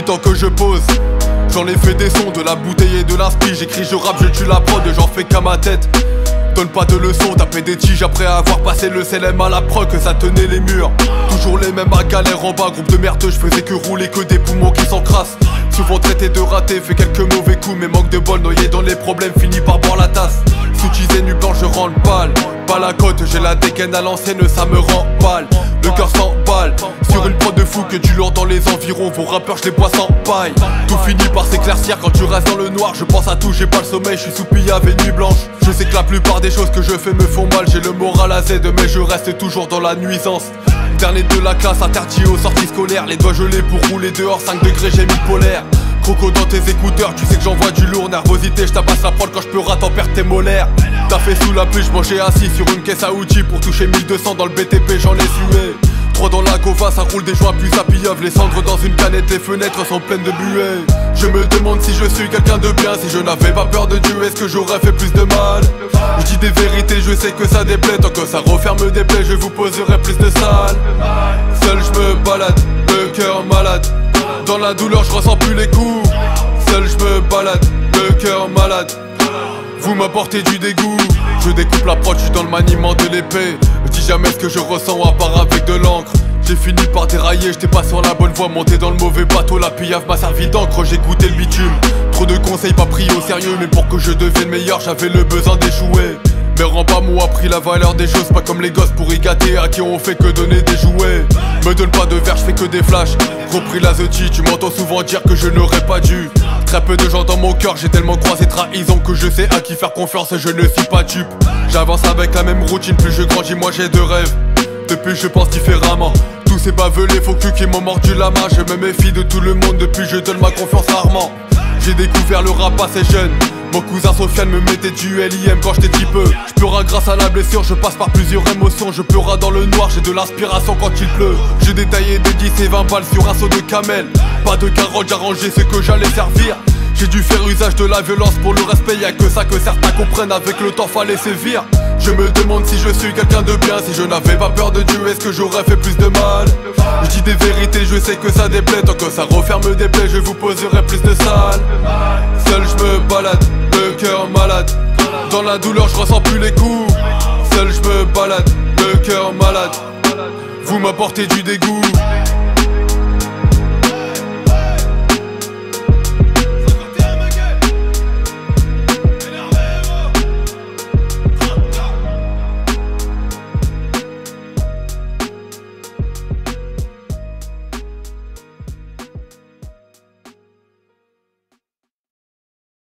temps que je pose. J'en ai fait des sons, de la bouteille et de l'inspi. J'écris, je rappe, je tue la prod, j'en fais qu'à ma tête. Donne pas de leçons, taper des tiges après avoir passé le CLM à la prod, que ça tenait les murs. Toujours les mêmes à galère en bas, groupe de merde, je faisais que rouler, que des poumons qui s'encrassent. Souvent traité de raté, fait quelques mauvais coups, mais manque de bol, noyé dans les problèmes, fini par boire la tasse. Sous tisé nu blanc, je rends le bal. Pas la côte, j'ai la dégaine à l'ancienne, ça me rend pâle. Le cœur s'emballe, sur une prod de fou que tu lourd dans les environs. Vos rappeurs, je les bois sans paille. Tout finit par s'éclaircir quand tu restes dans le noir. Je pense à tout, j'ai pas le sommeil, je suis sous pillave et nuit blanche. Je sais que la plupart des choses que je fais me font mal. J'ai le moral à Z, mais je reste toujours dans la nuisance. Dernier de la classe, interdit aux sorties scolaires. Les doigts gelés pour rouler dehors, 5 degrés, j'ai mis polaire. Croco dans tes écouteurs, tu sais que j'envoie du lourd. Nervosité, je tabasse la prod quand je peux t'en perdre tes molaires. T'as fait sous la pluie, je mangeais assis sur une caisse à outils. Pour toucher 1200 dans le BTP, j'en ai sué. 3 dans la gova, ça roule des joints plus à pillave. Les cendres dans une canette, les fenêtres sont pleines de buée. Je me demande si je suis quelqu'un de bien. Si je n'avais pas peur de Dieu, est-ce que j'aurais fait plus de mal? Je dis des vérités, je sais que ça déplaît. Tant que ça referme des plaies, je vous poserai plus de salles. Seul je me balade, le cœur malade. Dans la douleur, je ressens plus les coups. Seul je me balade, le cœur malade. Vous m'apportez du dégoût. Je découpe la prod, je suis dans le maniement de l'épée. Je dis jamais ce que je ressens à part avec de l'encre. J'ai fini par dérailler, j'étais pas sur la bonne voie. Monté dans le mauvais bateau, la pillave m'a servi d'encre. J'ai goûté le bitume. Trop de conseils pas pris au sérieux. Mais pour que je devienne meilleur, j'avais le besoin d'échouer. Mes remparts m'ont appris la valeur des choses. Pas comme les gosses pour y gâter, à qui on fait que donner des jouets. Me donne pas de verre, je fais que des flashs. Repris la Zeti, tu m'entends souvent dire que je n'aurais pas dû. Très peu de gens dans mon cœur, j'ai tellement croisé trahison que je sais à qui faire confiance et je ne suis pas dupe. J'avance avec la même routine, plus je grandis, moi j'ai de rêves. Depuis je pense différemment. Tous ces baveux, faux culs qui m'ont mordu la main. Je me méfie de tout le monde, depuis je donne ma confiance rarement. J'ai découvert le rap assez jeune. Mon cousin Sofiane me mettait du LIM quand j'étais petit peu. Je pleura grâce à la blessure, je passe par plusieurs émotions. Je pleura dans le noir, j'ai de l'inspiration quand il pleut. J'ai détaillé des 10 et 20 balles sur un seau de camel. Pas de carottes, j'arrangeais ce que j'allais servir. J'ai dû faire usage de la violence pour le respect. Y'a que ça que certains comprennent, avec le temps fallait sévir. Je me demande si je suis quelqu'un de bien. Si je n'avais pas peur de Dieu, est-ce que j'aurais fait plus de mal? Je dis des vérités, je sais que ça déplaît. Tant que ça referme des plaies, je vous poserai plus de salles. Seul je me balade, le cœur malade. Dans la douleur, je ressens plus les coups. Seul je me balade, le cœur malade. Vous m'apportez du dégoût.